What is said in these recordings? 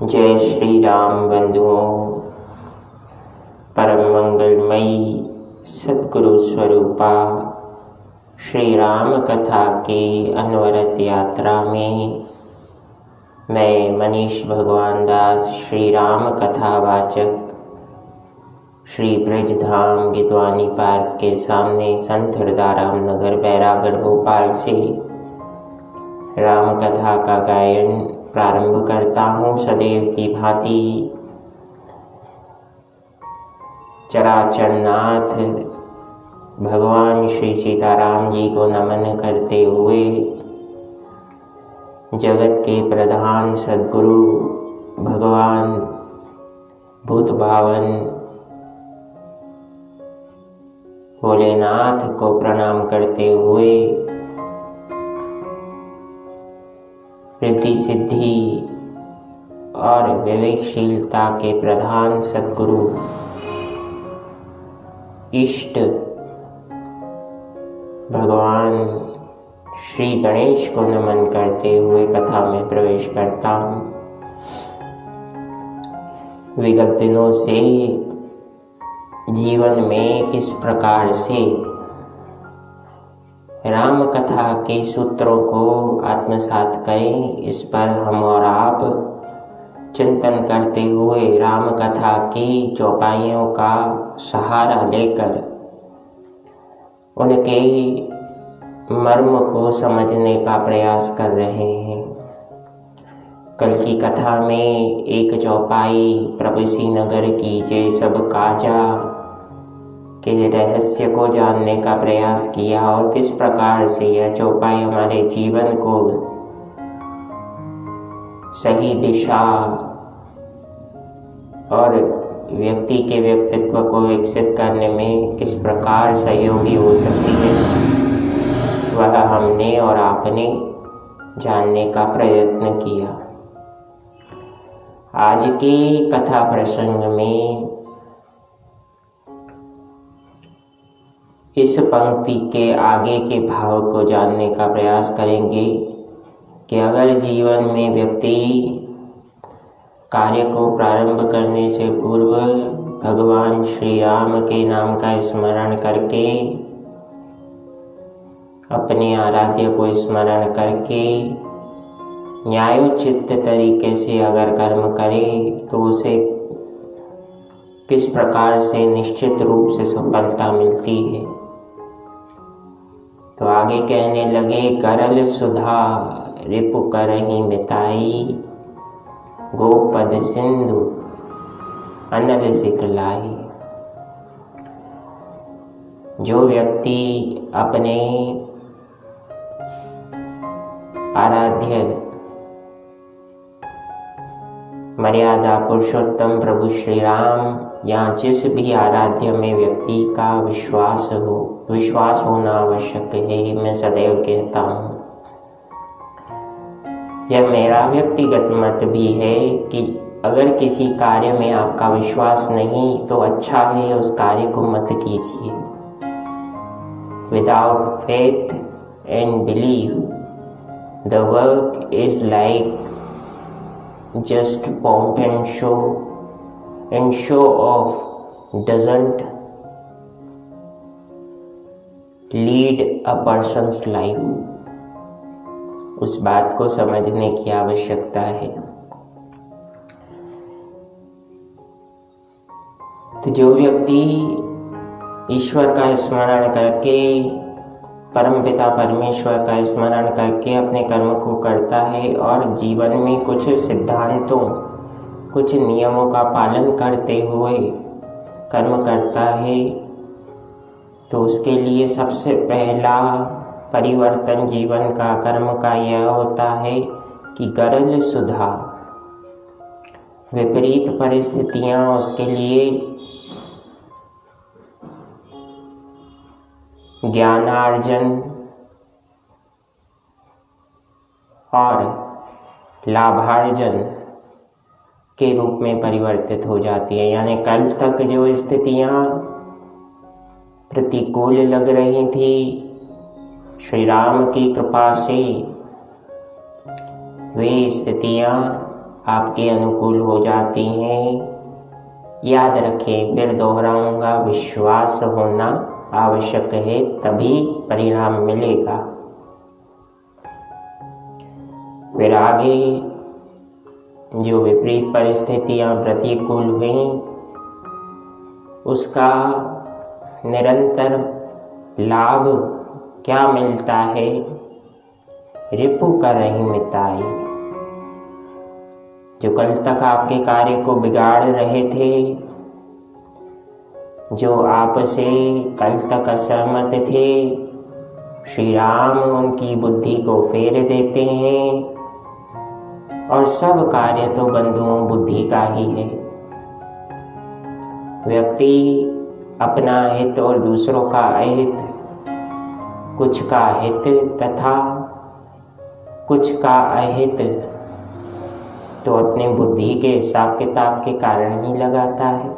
जय श्री राम बंधुओं। परम मंगलमयी सद्गुरु स्वरूपा श्री राम कथा के अनवरत यात्रा में मैं मनीष भगवान दास श्री राम कथा वाचक श्री ब्रजधाम गिद्वानी पार्क के सामने संत हृदयराम नगर बैरागढ़ भोपाल से राम कथा का गायन प्रारंभ करता हूँ। सदैव की भांति चराचरनाथ भगवान श्री सीताराम जी को नमन करते हुए जगत के प्रधान सद्गुरु भगवान भूत भावन भोलेनाथ को प्रणाम करते हुए रिद्धि सिद्धि और विवेकशीलता के प्रधान सद्गुरु इष्ट भगवान श्री गणेश को नमन करते हुए कथा में प्रवेश करता हूँ। विगत दिनों से जीवन में किस प्रकार से राम कथा के सूत्रों को आत्मसात करें, इस पर हम और आप चिंतन करते हुए राम कथा की चौपाइयों का सहारा लेकर उनके मर्म को समझने का प्रयास कर रहे हैं। कल की कथा में एक चौपाई प्रभु श्रीनगर की जय सब काजा के रहस्य को जानने का प्रयास किया और किस प्रकार से यह चौपाई हमारे जीवन को सही दिशा और व्यक्ति के व्यक्तित्व को विकसित करने में किस प्रकार सहयोगी हो सकती है, वह हमने और आपने जानने का प्रयत्न किया। आज के कथा प्रसंग में इस पंक्ति के आगे के भाव को जानने का प्रयास करेंगे कि अगर जीवन में व्यक्ति कार्य को प्रारंभ करने से पूर्व भगवान श्री राम के नाम का स्मरण करके अपने आराध्य को स्मरण करके न्यायोचित तरीके से अगर कर्म करे तो उसे किस प्रकार से निश्चित रूप से सफलता मिलती है। तो आगे कहने लगे, करल सुधा रिपु करहि मिताई, गोपद सिंधु अनल सिखलाई। जो व्यक्ति अपने आराध्य मर्यादा पुरुषोत्तम प्रभु श्री राम या जिस भी आराध्य में व्यक्ति का विश्वास होना आवश्यक है, मैं सदैव कहता हूँ, यह मेरा व्यक्तिगत मत भी है कि अगर किसी कार्य में आपका विश्वास नहीं तो अच्छा है उस कार्य को मत कीजिए। Without faith and believe the work is like just pomp and show off doesn't lead a person's life। उस बात को समझने की आवश्यकता है। तो जो व्यक्ति ईश्वर का स्मरण करके परमपिता परमेश्वर का स्मरण करके अपने कर्म को करता है और जीवन में कुछ सिद्धांतों कुछ नियमों का पालन करते हुए कर्म करता है, तो उसके लिए सबसे पहला परिवर्तन जीवन का कर्म का यह होता है कि गरल सुधा, विपरीत परिस्थितियां उसके लिए ज्ञानार्जन और लाभार्जन के रूप में परिवर्तित हो जाती है। यानी कल तक जो स्थितियां प्रतिकूल लग रही थी, श्री राम की कृपा से वे स्थितियां आपके अनुकूल हो जाती हैं। याद रखें, फिर दोहराऊंगा, विश्वास होना आवश्यक है, तभी परिणाम मिलेगा। फिर आगे जो विपरीत परिस्थितियां प्रतिकूल हुई, उसका निरंतर लाभ क्या मिलता है? रिपु कर रही मिताई। जो कल तक आपके कार्य को बिगाड़ रहे थे, जो आपसे कल तक असहमत थे, श्री राम उनकी बुद्धि को फेर देते हैं। और सब कार्य तो बंधुओं बुद्धि का ही है। व्यक्ति अपना हित और दूसरों का अहित, कुछ का हित तथा कुछ का अहित तो अपनी बुद्धि के हिसाब किताब के कारण ही लगाता है।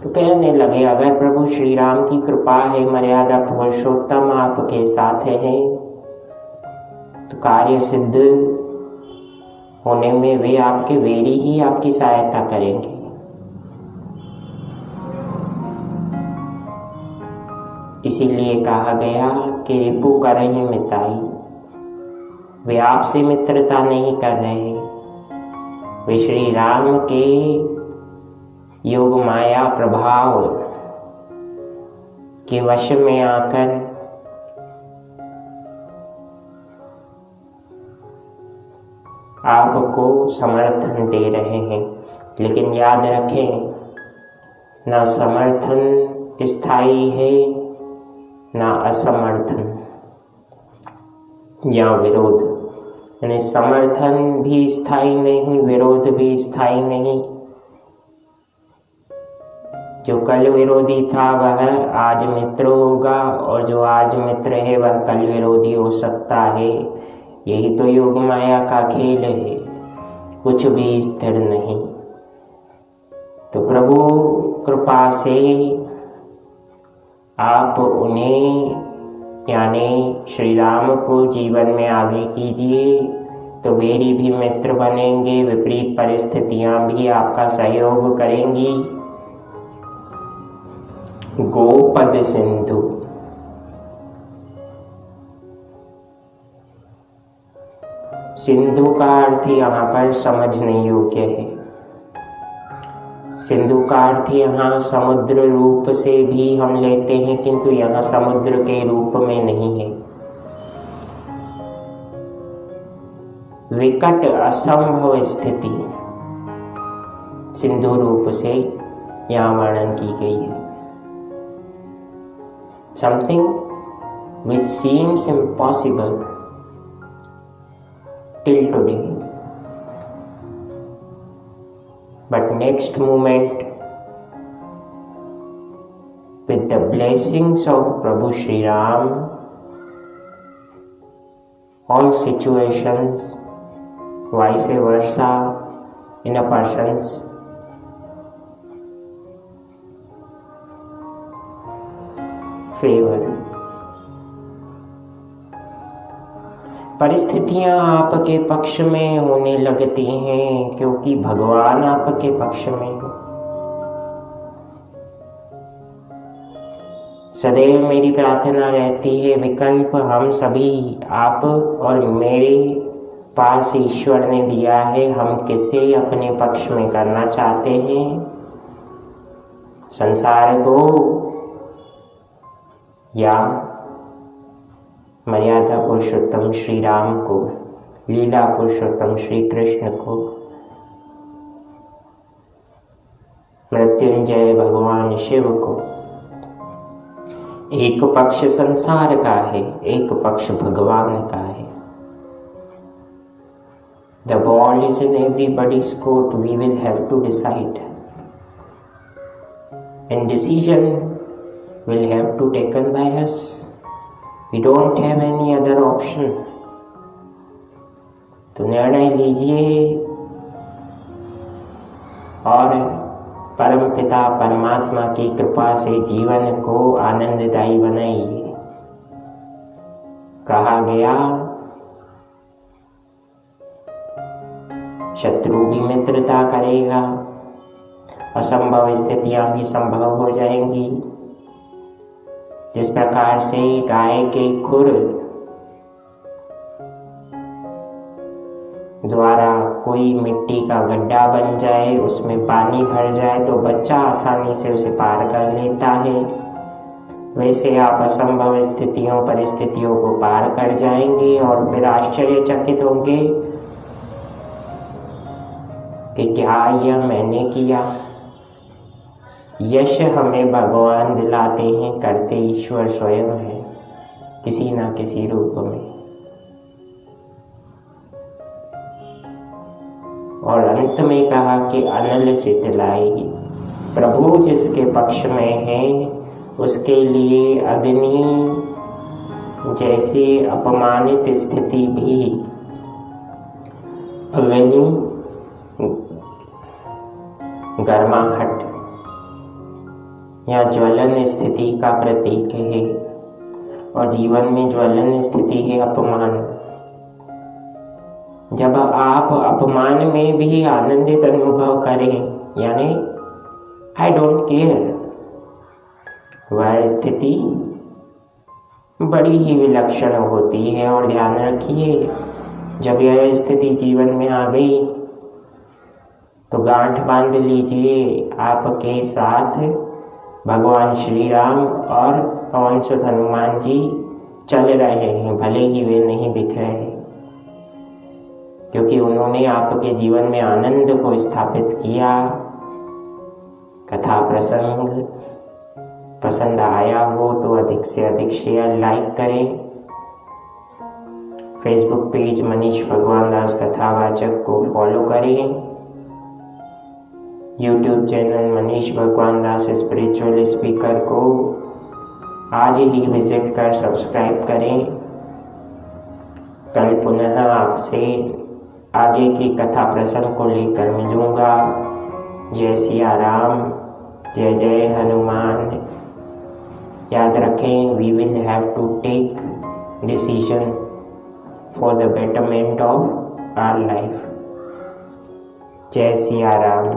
तो कहने लगे, अगर प्रभु श्री राम की कृपा है, मर्यादा पुरुषोत्तम आपके साथ हैं, तो कार्य सिद्ध होने में वे आपके वेरी ही आपकी सहायता करेंगे। इसीलिए कहा गया कि रिपु करहि मिताई। वे आपसे मित्रता नहीं कर रहे, वे श्री राम के योग माया प्रभाव के वश में आकर आपको समर्थन दे रहे हैं। लेकिन याद रखें, ना समर्थन स्थायी है, ना असमर्थन या विरोध। यानी समर्थन भी स्थायी नहीं, विरोध भी स्थायी नहीं। जो कल विरोधी था वह आज मित्र होगा, और जो आज मित्र है वह कल विरोधी हो सकता है। यही तो योग माया का खेल है, कुछ भी स्थिर नहीं। तो प्रभु कृपा से आप उन्हें यानी श्री राम को जीवन में आगे कीजिए, तो वेरी भी मित्र बनेंगे, विपरीत परिस्थितियां भी आपका सहयोग करेंगी। गोपद सिंधु। सिंधु का अर्थ यहाँ पर समझने योग्य है। सिंधु का अर्थ यहाँ समुद्र रूप से भी हम लेते हैं, किंतु यहाँ समुद्र के रूप में नहीं है। विकट असंभव स्थिति सिंधु रूप से यहाँ वर्णन की गई है। Something which seems impossible till today, but next moment, with the blessings of Prabhu Shri Ram, all situations, vice versa, in a person's favor. परिस्थितियां आपके पक्ष में होने लगती हैं, क्योंकि भगवान आपके पक्ष में है। सदैव मेरी प्रार्थना रहती है, विकल्प हम सभी आप और मेरे पास ईश्वर ने दिया है। हम किसे अपने पक्ष में करना चाहते हैं, संसार को या मर्यादा पुरुषोत्तम श्री राम को, लीला पुरुषोत्तम श्री कृष्ण को, मृत्युंजय भगवान शिव को। एक पक्ष संसार का है, एक पक्ष भगवान का है। The ball is in everybody's court. We will have to decide, and decision will have to taken by us. We don't have any other option. तो निर्णय लीजिए और परम पिता परमात्मा की कृपा से जीवन को आनंददायी बनाइए। कहा गया शत्रु भी मित्रता करेगा, असंभव स्थितियां भी संभव हो जाएंगी। जिस प्रकार से गाय के खुर द्वारा कोई मिट्टी का गड्ढा बन जाए, उसमें पानी भर जाए तो बच्चा आसानी से उसे पार कर लेता है, वैसे आप असंभव स्थितियों परिस्थितियों को पार कर जाएंगे और फिर आश्चर्यचकित होंगे कि क्या यह मैंने किया। यश हमें भगवान दिलाते हैं, करते ईश्वर स्वयं है किसी न किसी रूप में। और अंत में कहा कि अनल सितलाई, प्रभु जिसके पक्ष में है उसके लिए अग्नि जैसे अपमानित स्थिति भी अग्नि गर्माहट या ज्वलन स्थिति का प्रतीक है, और जीवन में ज्वलन स्थिति है अपमान। जब आप अपमान में भी आनंदित अनुभव करें, यानी आई डोंट केयर, वह स्थिति बड़ी ही विलक्षण होती है। और ध्यान रखिए, जब यह स्थिति जीवन में आ गई तो गांठ बांध लीजिए, आपके साथ भगवान श्री राम और पवन सुत हनुमान जी चल रहे हैं, भले ही वे नहीं दिख रहे, क्योंकि उन्होंने आपके जीवन में आनंद को स्थापित किया। कथा प्रसंग पसंद आया हो तो अधिक से अधिक शेयर लाइक करें। फेसबुक पेज मनीष भगवान दास कथावाचक को फॉलो करें। यूट्यूब चैनल मनीष भगवान दास स्पिरिचुअल स्पीकर को आज ही विजिट कर सब्सक्राइब करें। कल पुनः आपसे आगे की कथा प्रसंग को लेकर मिलूंगा। जय सिया राम, जय जय हनुमान। याद रखें, we will have to take decision for the betterment of our life. जय सिया राम।